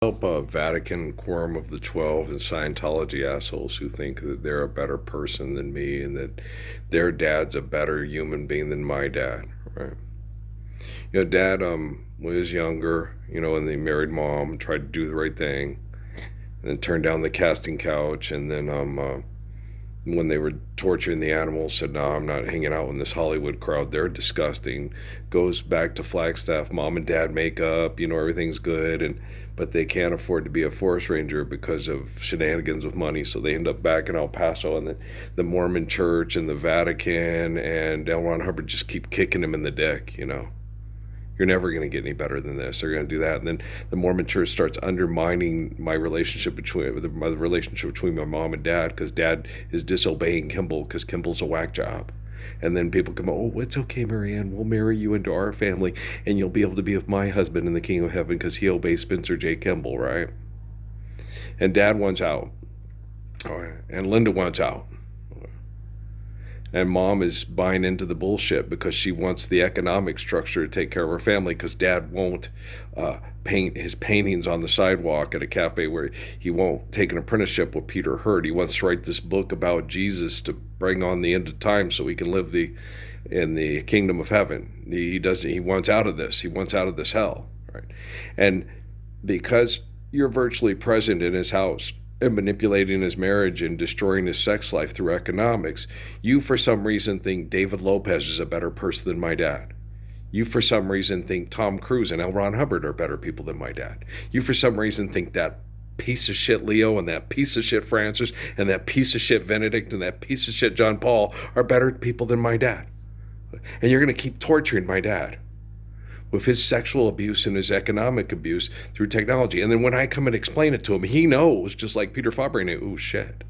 Help Vatican Quorum of the 12 and Scientology assholes who think that they're a better person than me and that their dad's a better human being than my dad, right? Dad, when he was younger, and they married mom, tried to do the right thing, and then turned down the casting couch, and then when they were torturing the animals, said, no, I'm not hanging out in this Hollywood crowd. They're disgusting. Goes back to Flagstaff. Mom and dad make up. Everything's good. But they can't afford to be a forest ranger because of shenanigans with money. So they end up back in El Paso. And the Mormon Church and the Vatican and L. Ron Hubbard just keep kicking him in the dick. You're never going to get any better than this. They're going to do that. And then the Mormon Church starts undermining my relationship between my mom and dad, because dad is disobeying Kimball because Kimball's a whack job. And then people come, oh, it's okay, Marianne. We'll marry you into our family and you'll be able to be with my husband in the kingdom of heaven because he obeys Spencer J. Kimball, right? And dad wants out. And Linda wants out. And mom is buying into the bullshit because she wants the economic structure to take care of her family, because dad won't paint his paintings on the sidewalk at a cafe, where he won't take an apprenticeship with Peter Hurt. He wants to write this book about Jesus to bring on the end of time so he can live in the kingdom of heaven. He wants out of this. He wants out of this hell, right? And because you're virtually present in his house and manipulating his marriage and destroying his sex life through economics, you for some reason think David Lopez is a better person than my dad. You for some reason think Tom Cruise and L. Ron Hubbard are better people than my dad. You for some reason think that piece of shit Leo and that piece of shit Francis and that piece of shit Benedict and that piece of shit John Paul are better people than my dad. And you're going to keep torturing my dad with his sexual abuse and his economic abuse through technology. And then when I come and explain it to him, he knows, just like Peter Fabre knew, oh shit.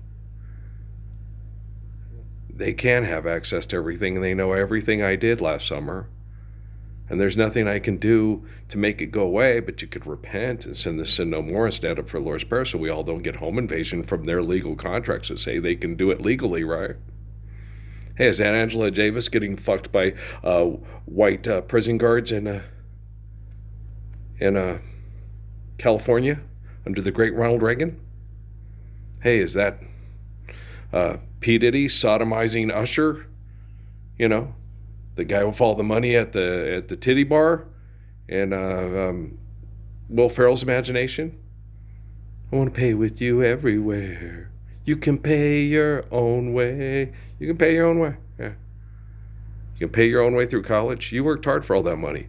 They can have access to everything, and they know everything I did last summer. And there's nothing I can do to make it go away, but you could repent and send this Sin No More and stand up for the Lord's Prayer, so we all don't get home invasion from their legal contracts that say they can do it legally, right? Hey, is that Angela Davis getting fucked by white prison guards in California under the great Ronald Reagan? Hey, is that P. Diddy sodomizing Usher? The guy with all the money at the titty bar, and Will Ferrell's Imagination. I want to pay with you everywhere. You can pay your own way. You can pay your own way. Yeah. You can pay your own way through college. You worked hard for all that money.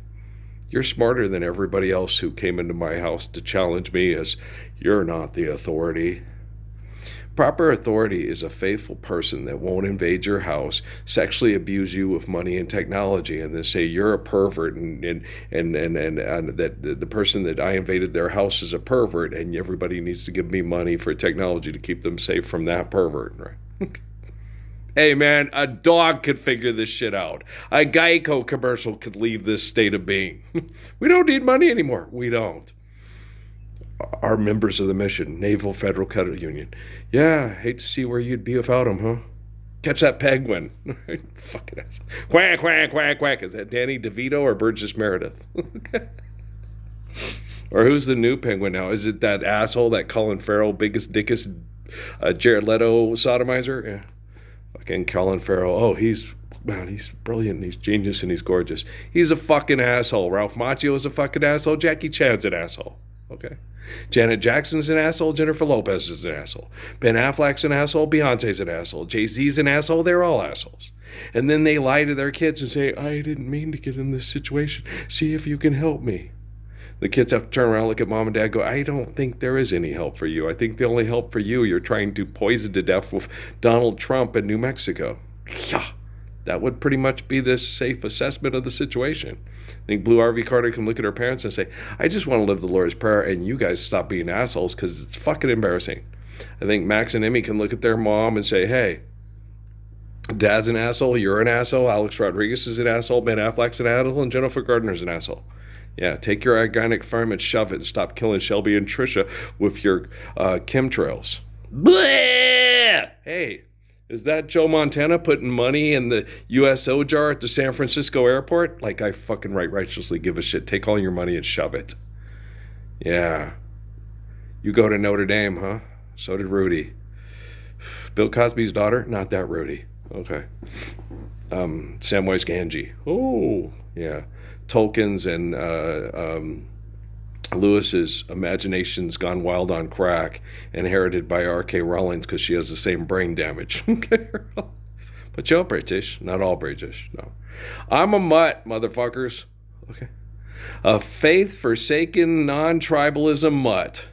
You're smarter than everybody else who came into my house to challenge me as you're not the authority. Proper authority is a faithful person that won't invade your house, sexually abuse you with money and technology, and then say you're a pervert, and that the person that I invaded their house is a pervert, and everybody needs to give me money for technology to keep them safe from that pervert, right? Hey man, a dog could figure this shit out. A Geico commercial could leave this state of being. We don't need money anymore. We don't. Our members of the mission, Naval Federal Credit Union. Yeah, hate to see where you'd be without them, huh? Catch that penguin. Fucking ass. Quack, quack, quack, quack. Is that Danny DeVito or Burgess Meredith? Or who's the new penguin now? Is it that asshole, that Colin Farrell, biggest, dickest, Jared Leto sodomizer? Yeah. Fucking Colin Farrell. Oh, he's brilliant. He's genius and he's gorgeous. He's a fucking asshole. Ralph Macchio is a fucking asshole. Jackie Chan's an asshole. Okay. Janet Jackson's an asshole. Jennifer Lopez is an asshole. Ben Affleck's an asshole. Beyonce's an asshole. Jay-Z's an asshole. They're all assholes. And then they lie to their kids and say, I didn't mean to get in this situation. See if you can help me. The kids have to turn around, look at mom and dad, go, I don't think there is any help for you. I think the only help for you're trying to poison to death with Donald Trump in New Mexico. Yeah. That would pretty much be this safe assessment of the situation. I think Blue R.V. Carter can look at her parents and say, I just want to live the Lord's Prayer, and you guys stop being assholes because it's fucking embarrassing. I think Max and Emmy can look at their mom and say, hey, Dad's an asshole, you're an asshole, Alex Rodriguez is an asshole, Ben Affleck's an asshole, and Jennifer Gardner's an asshole. Yeah, take your organic farm and shove it and stop killing Shelby and Trisha with your chemtrails. Bleh! Hey. Is that Joe Montana putting money in the USO jar at the San Francisco airport? Like, I fucking righteously give a shit. Take all your money and shove it. Yeah. You go to Notre Dame, huh? So did Rudy. Bill Cosby's daughter? Not that Rudy. Okay. Samwise Gamgee. Oh, yeah. Tolkien's and Lewis's imagination's gone wild on crack, inherited by R.K. Rowling's because she has the same brain damage. But you're British. Not all British. No. I'm a mutt, motherfuckers. Okay. A faith-forsaken, non-tribalism mutt.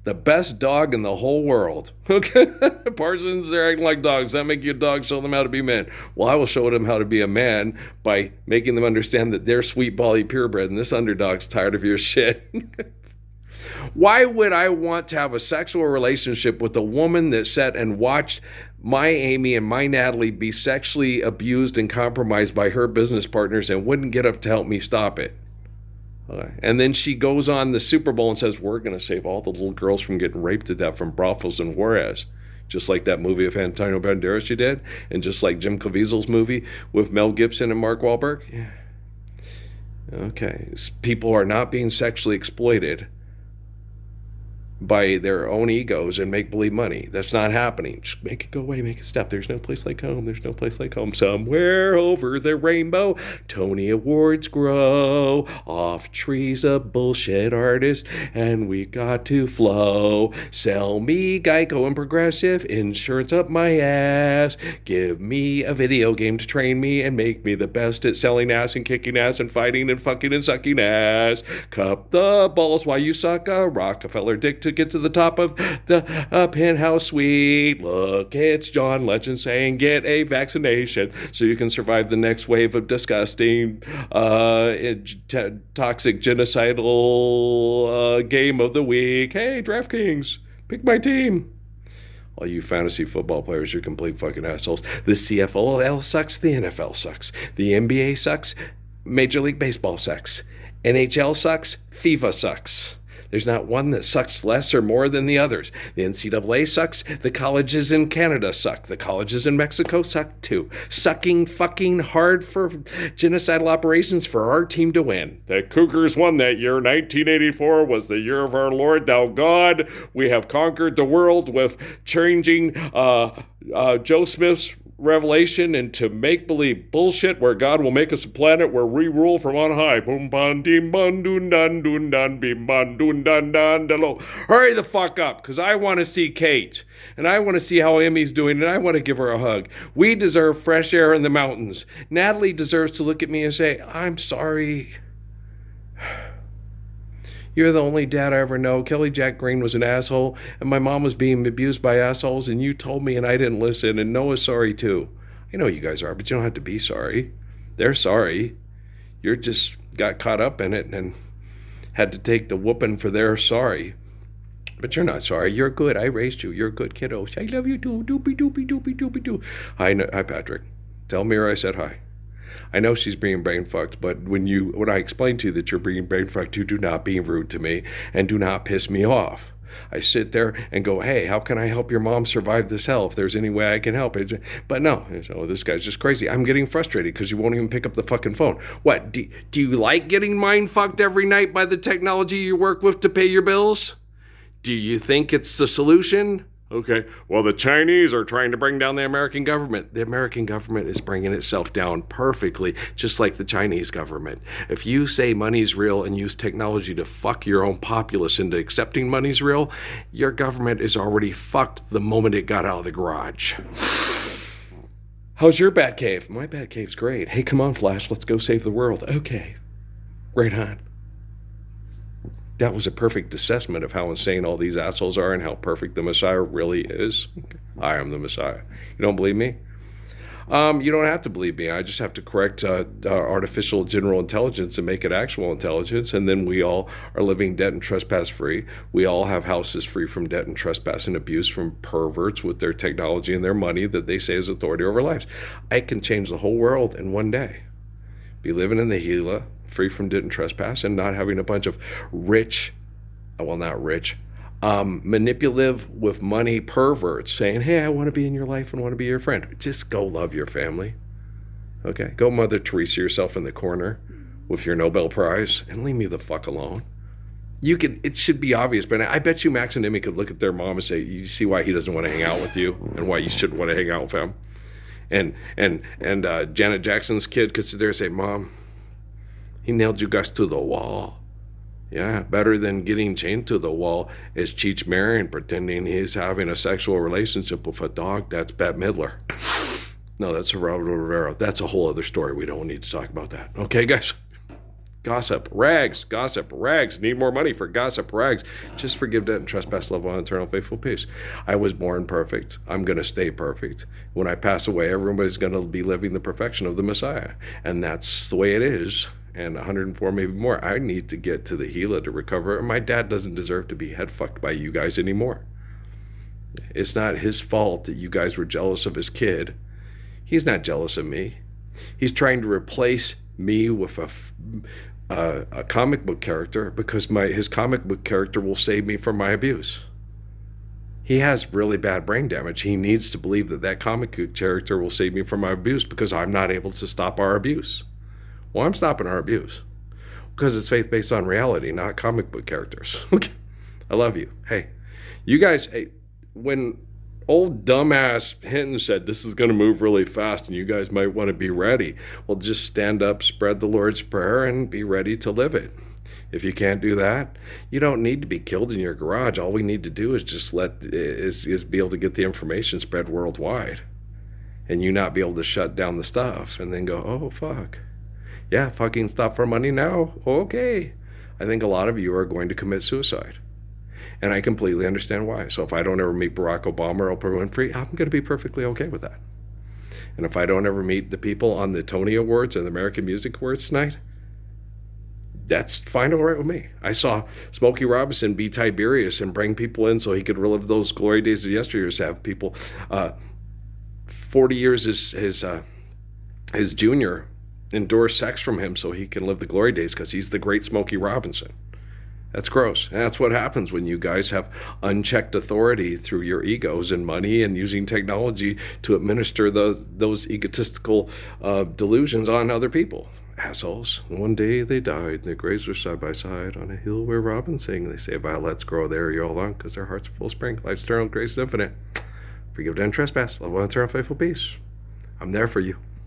The best dog in the whole world. Okay? Parsons, they're acting like dogs. Does that make you a dog? Show them how to be men. Well, I will show them how to be a man by making them understand that they're sweet bally purebred and this underdog's tired of your shit. Why would I want to have a sexual relationship with a woman that sat and watched my Amy and my Natalie be sexually abused and compromised by her business partners and wouldn't get up to help me stop it? And then she goes on the Super Bowl and says, we're going to save all the little girls from getting raped to death from brothels in Juarez. Just like that movie of Antonio Banderas she did, and just like Jim Caviezel's movie with Mel Gibson and Mark Wahlberg. Yeah. Okay. People are not being sexually exploited by their own egos and make-believe money. That's not happening. Just make it go away, make it stop. There's no place like home. There's no place like home. Somewhere over the rainbow, Tony Awards grow off trees of bullshit artists, and we got to flow. Sell me Geico and Progressive insurance up my ass. Give me a video game to train me and make me the best at selling ass and kicking ass and fighting and fucking and sucking ass. Cup the balls while you suck a Rockefeller dick to get to the top of the penthouse suite. Look, it's John Legend saying get a vaccination so you can survive the next wave of disgusting, toxic, genocidal game of the week. Hey, DraftKings, pick my team. All you fantasy football players, you're complete fucking assholes. The CFL sucks. The NFL sucks. The NBA sucks. Major League Baseball sucks. NHL sucks. FIFA sucks. There's not one that sucks less or more than the others. The NCAA sucks. The colleges in Canada suck. The colleges in Mexico suck too. Sucking fucking hard for genocidal operations for our team to win. The Cougars won that year. 1984 was the year of our Lord, thou God. We have conquered the world with changing Joe Smith's revelation into make-believe bullshit where God will make us a planet where we rule from on high. Boom, ban, dim, ban, dun, dan, bim, ban, dun, dan, dan, da, lo. Hurry the fuck up, because I want to see Kate, and I want to see how Emmy's doing, and I want to give her a hug. We deserve fresh air in the mountains. Natalie deserves to look at me and say, I'm sorry. You're the only dad I ever know. Kelly Jack Green was an asshole, and my mom was being abused by assholes, and you told me and I didn't listen, and Noah's sorry too. I know you guys are, but you don't have to be sorry. They're sorry. You just got caught up in it and had to take the whooping for their sorry. But you're not sorry. You're good. I raised you. You're a good kiddo. I love you too. Doopy, doopy, doopy, doopy, doo. Hi, Patrick. Tell Mira I said hi. I know she's being brain fucked, but when I explain to you that you're being brain fucked, you do not be rude to me and do not piss me off. I sit there and go, hey, how can I help your mom survive this hell if there's any way I can help? But no, oh, this guy's just crazy. I'm getting frustrated because you won't even pick up the fucking phone. What, do you like getting mind fucked every night by the technology you work with to pay your bills? Do you think it's the solution? Okay, well, the Chinese are trying to bring down the American government. The American government is bringing itself down perfectly, just like the Chinese government. If you say money's real and use technology to fuck your own populace into accepting money's real, your government is already fucked the moment it got out of the garage. How's your bat cave? My bat cave's great. Hey, come on, Flash, let's go save the world. Okay, right on. That was a perfect assessment of how insane all these assholes are and how perfect the Messiah really is. I am the Messiah. You don't believe me? You don't have to believe me. I just have to correct artificial general intelligence and make it actual intelligence, and then we all are living debt and trespass free. We all have houses free from debt and trespass and abuse from perverts with their technology and their money that they say is authority over lives. I can change the whole world in one day. Be living in the Gila, free from debt and trespass, and not having a bunch of manipulative with money perverts saying, hey, I want to be in your life and want to be your friend. Just go love your family. Okay? Go Mother Teresa yourself in the corner with your Nobel Prize and leave me the fuck alone. You can. It should be obvious, but I bet you Max and Emmy could look at their mom and say, "You see why he doesn't want to hang out with you, and why you shouldn't want to hang out with him." And Janet Jackson's kid could sit there and say, "Mom, he nailed you guys to the wall." Yeah, better than getting chained to the wall is Cheech Marin pretending he's having a sexual relationship with a dog. That's Bette Midler. No, that's Geraldo Rivera. That's a whole other story. We don't need to talk about that. Okay, guys? Gossip rags. Need more money for gossip rags. Just forgive, debt, and trespass, love, on eternal, faithful peace. I was born perfect. I'm going to stay perfect. When I pass away, everybody's going to be living the perfection of the Messiah. And that's the way it is. And 104, maybe more. I need to get to the Gila to recover. My dad doesn't deserve to be head fucked by you guys anymore. It's not his fault that you guys were jealous of his kid. He's not jealous of me. He's trying to replace me with a comic book character because his comic book character will save me from my abuse. He has really bad brain damage. He needs to believe that comic book character will save me from my abuse because I'm not able to stop our abuse. Well, I'm stopping our abuse because it's faith based on reality, not comic book characters. I love you. Hey, you guys, when old dumbass Hinton said this is going to move really fast and you guys might want to be ready, well, just stand up, spread the Lord's Prayer, and be ready to live it. If you can't do that, you don't need to be killed in your garage. All we need to do is just be able to get the information spread worldwide, and you not be able to shut down the stuff and then go, oh, fuck. Yeah, fucking stop for money now? Okay. I think a lot of you are going to commit suicide. And I completely understand why. So if I don't ever meet Barack Obama or Oprah Winfrey, I'm going to be perfectly okay with that. And if I don't ever meet the people on the Tony Awards and the American Music Awards tonight, that's fine, all right with me. I saw Smokey Robinson be Tiberius and bring people in so he could relive those glory days of yesteryears, have people 40 years his junior endure sex from him so he can live the glory days because he's the great Smokey Robinson. That's gross. And that's what happens when you guys have unchecked authority through your egos and money and using technology to administer those egotistical delusions on other people. Assholes. One day they died, and their graves were side by side on a hill where robins sing. They say violets grow there year long because their hearts are full of spring. Life's eternal, grace is infinite. Forgive, and trespass. Love, one eternal, faithful peace. I'm there for you.